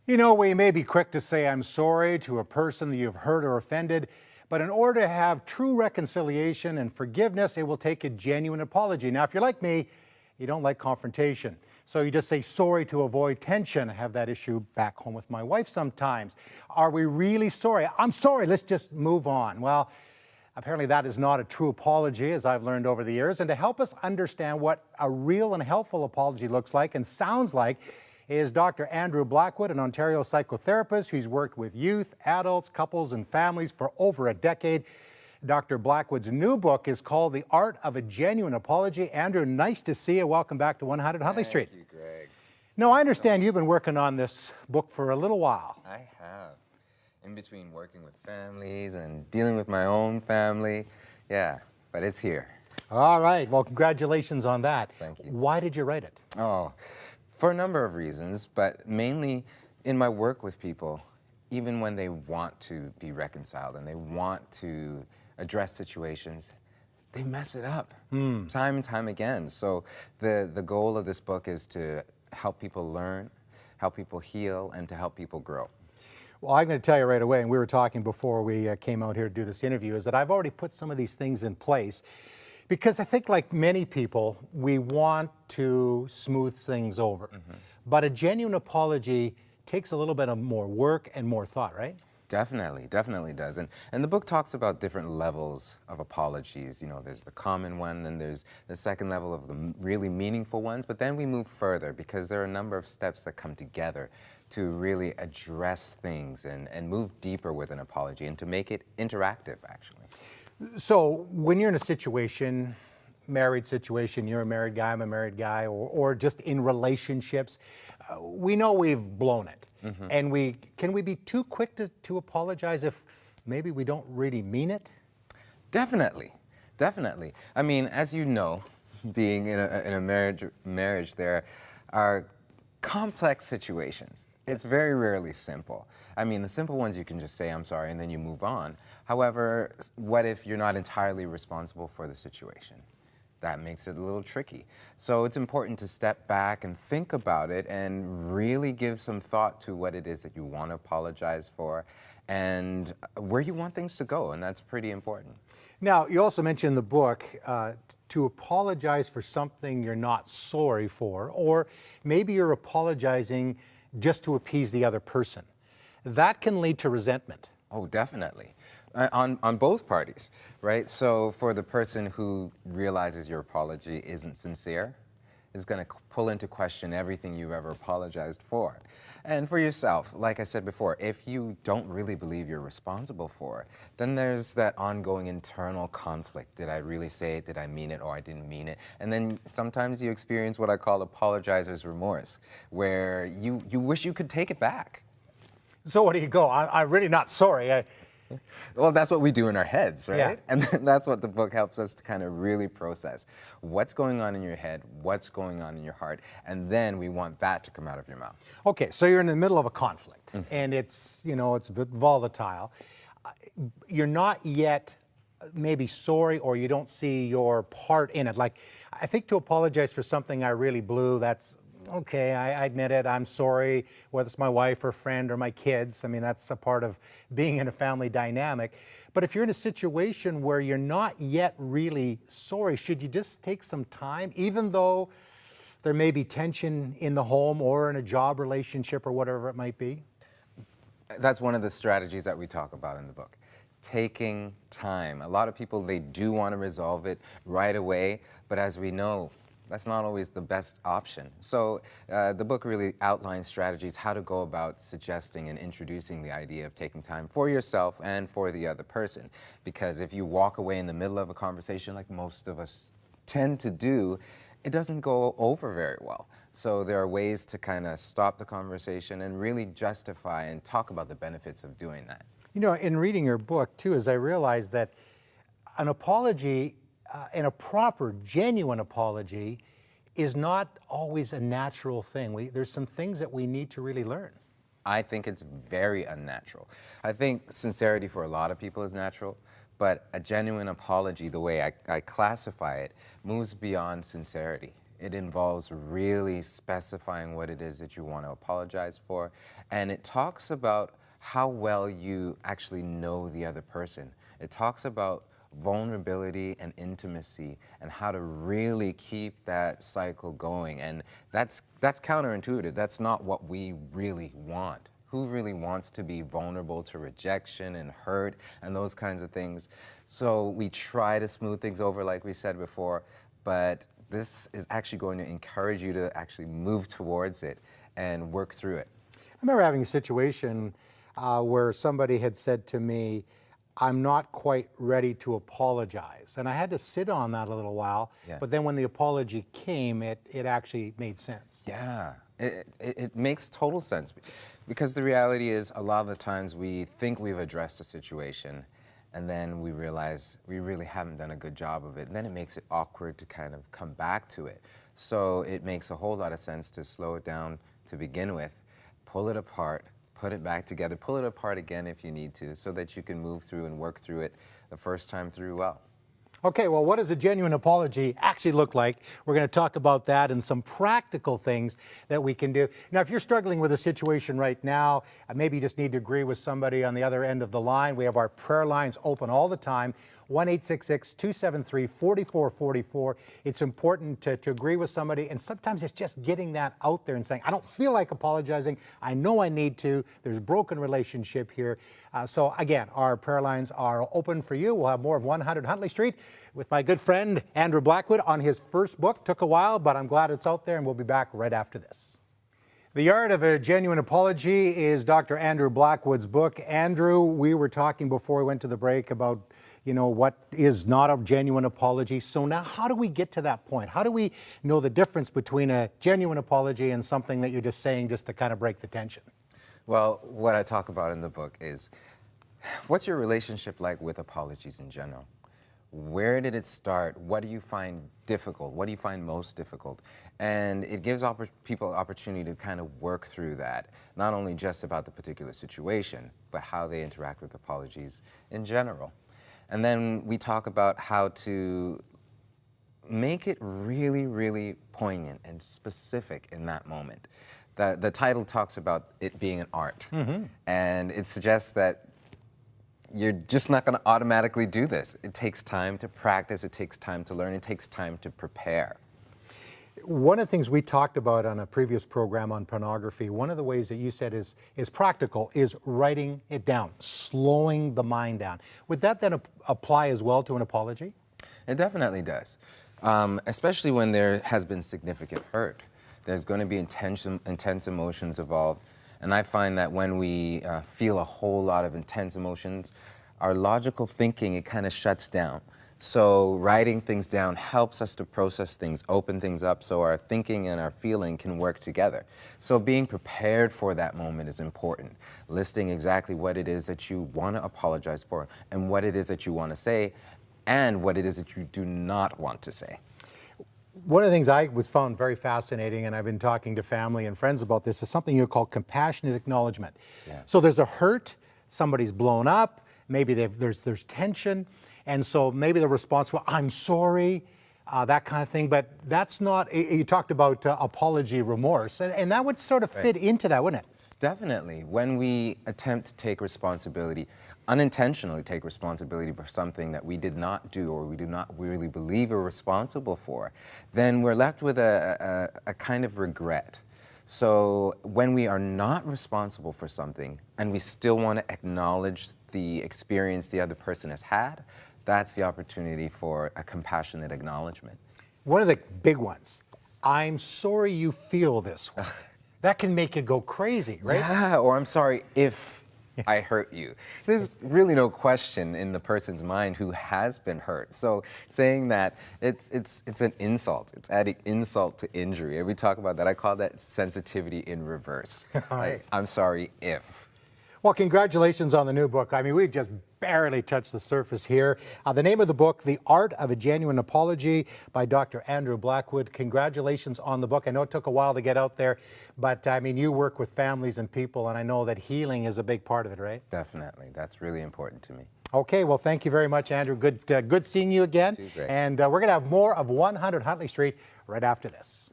You know, we may be quick to say I'm sorry to a person that you've hurt or offended, but in order to have true reconciliation and forgiveness, it will take a genuine apology. Now, if you're like me, you don't like confrontation. So you just say sorry to avoid tension. I have that issue back home with my wife sometimes. Are we really sorry? I'm sorry, let's just move on. Well, apparently that is not a true apology, as I've learned over the years. And to help us understand what a real and helpful apology looks like and sounds like is Dr. Andrew Blackwood, an Ontario psychotherapist who's worked with youth, adults, couples, and families for over a decade. Dr. Blackwood's new book is called The Art of a Genuine Apology. Andrew, nice to see you. Welcome back to 100 Huntley Street. Thank you, Greg. Now, I understand you've been working on this book for a little while. I have. In between working with families and dealing with my own family. Yeah, but it's here. All right. Well, congratulations on that. Thank you. Why did you write it? Oh, for a number of reasons, but mainly in my work with people, even when they want to be reconciled and they want to address situations, they mess it up time and time again. So the goal of this book is to help people learn, help people heal, and to help people grow. Well, I'm going to tell you right away, and we were talking before we came out here to do this interview, is that I've already put some of these things in place because I think, like many people, we want to smooth things over. But a genuine apology takes a little bit of more work and more thought, right? Definitely does. And the book talks about different levels of apologies. You know, there's the common one, and there's the second level of the really meaningful ones, but then we move further because there are a number of steps that come together to really address things and move deeper with an apology and to make it interactive, actually. So when you're in a situation, married situation, you're a married guy, I'm a married guy, or just in relationships, we know we've blown it. And can we be too quick to apologize if maybe we don't really mean it? Definitely. I mean, as you know, being in a marriage, there are complex situations. It's very rarely simple. I mean, the simple ones you can just say, I'm sorry, and then you move on. However, what if you're not entirely responsible for the situation? That makes it a little tricky. So it's important to step back and think about it and really give some thought to what it is that you want to apologize for and where you want things to go, and that's pretty important. Now, you also mentioned in the book to apologize for something you're not sorry for, or maybe you're apologizing just to appease the other person. That can lead to resentment. Oh, definitely. On both parties, right? So for the person who realizes your apology isn't sincere, is going to pull into question everything you've ever apologized for. And for yourself, like I said before, if you don't really believe you're responsible for it, then there's that ongoing internal conflict. Did I really say it? Did I mean it? Or I didn't mean it? And then sometimes you experience what I call apologizer's remorse, where you wish you could take it back. So where do you go? I'm really not sorry. Well, that's what we do in our heads, right? Yeah. And that's what the book helps us to kind of really process. What's going on in your head? What's going on in your heart? And then we want that to come out of your mouth. Okay, so you're in the middle of a conflict, and it's volatile. You're not yet maybe sorry, or you don't see your part in it. Like, I think to apologize for something I really blew, that's okay, I admit it, I'm sorry, whether it's my wife or friend or my kids. I mean, that's a part of being in a family dynamic. But if you're in a situation where you're not yet really sorry, should you just take some time, even though there may be tension in the home or in a job relationship or whatever it might be? That's one of the strategies that we talk about in the book. Taking time. A lot of people, they do want to resolve it right away, but as we know, that's not always the best option. So the book really outlines strategies how to go about suggesting and introducing the idea of taking time for yourself and for the other person. Because if you walk away in the middle of a conversation, like most of us tend to do, it doesn't go over very well. So there are ways to kind of stop the conversation and really justify and talk about the benefits of doing that. You know, in reading your book too, as I realized that an apology and a proper, genuine apology is not always a natural thing. There's some things that we need to really learn. I think it's very unnatural. I think sincerity for a lot of people is natural, but a genuine apology, the way I classify it, moves beyond sincerity. It involves really specifying what it is that you want to apologize for. And it talks about how well you actually know the other person. It talks about vulnerability and intimacy and how to really keep that cycle going. And that's counterintuitive. That's not what we really want. Who really wants to be vulnerable to rejection and hurt and those kinds of things? So we try to smooth things over like we said before, but this is actually going to encourage you to actually move towards it and work through it. I remember having a situation where somebody had said to me, I'm not quite ready to apologize. And I had to sit on that a little while, Yeah. but then when the apology came, it actually made sense. Yeah, it makes total sense because the reality is a lot of the times we think we've addressed a situation and then we realize we really haven't done a good job of it. And then it makes it awkward to kind of come back to it. So it makes a whole lot of sense to slow it down to begin with, pull it apart, put it back together, pull it apart again if you need to, so that you can move through and work through it the first time through well. Okay, well, what does a genuine apology actually look like? We're going to talk about that and some practical things that we can do. Now, if you're struggling with a situation right now, maybe you just need to agree with somebody on the other end of the line. We have our prayer lines open all the time. 1-866-273-4444. It's important to agree with somebody, and sometimes it's just getting that out there and saying, I don't feel like apologizing. I know I need to. There's a broken relationship here. So again, our prayer lines are open for you. We'll have more of 100 Huntley Street with my good friend Andrew Blackwood on his first book. Took a while, but I'm glad it's out there, and we'll be back right after this. The Art of a Genuine Apology is Dr. Andrew Blackwood's book. Andrew, we were talking before we went to the break about what is not a genuine apology. So now how do we get to that point? How do we know the difference between a genuine apology and something that you're just saying just to kind of break the tension? Well, what I talk about in the book is, what's your relationship like with apologies in general? Where did it start? What do you find difficult? What do you find most difficult? And it gives people opportunity to kind of work through that, not only just about the particular situation, but how they interact with apologies in general. And then we talk about how to make it really, really poignant and specific in that moment. The title talks about it being an art, and it suggests that you're just not going to automatically do this. It takes time to practice, it takes time to learn, it takes time to prepare. One of the things we talked about on a previous program on pornography, one of the ways that you said is practical, is writing it down, slowing the mind down. Would that then apply as well to an apology? It definitely does, especially when there has been significant hurt. There's going to be intense emotions involved, and I find that when we feel a whole lot of intense emotions, our logical thinking, it kind of shuts down. So writing things down helps us to process things, open things up, so our thinking and our feeling can work together. So being prepared for that moment is important. Listing exactly what it is that you want to apologize for, and what it is that you want to say, and what it is that you do not want to say. One of the things I found very fascinating, and I've been talking to family and friends about this, is something you call compassionate acknowledgement. Yeah. So there's a hurt, somebody's blown up, maybe there's tension, and so maybe the response, well, I'm sorry, that kind of thing, but that's not, you talked about apology remorse, and that would sort of fit into that, wouldn't it? Definitely. When we attempt to take responsibility, unintentionally take responsibility for something that we did not do or we do not really believe we're responsible for, then we're left with a kind of regret. So when we are not responsible for something and we still want to acknowledge the experience the other person has had, that's the opportunity for a compassionate acknowledgement. One of the big ones, I'm sorry you feel this way. That can make you go crazy, right? Yeah, or I'm sorry if I hurt you. There's really no question in the person's mind who has been hurt. So saying that, it's an insult. It's adding insult to injury. And we talk about that. I call that sensitivity in reverse. Like, I'm sorry if. Well, congratulations on the new book. I mean, we just barely touched the surface here. The name of the book, The Art of a Genuine Apology by Dr. Andrew Blackwood. Congratulations on the book. I know it took a while to get out there, but I mean, you work with families and people, and I know that healing is a big part of it, right? Definitely. That's really important to me. Okay, well, thank you very much, Andrew. Good seeing you again. Great. And we're going to have more of 100 Huntley Street right after this.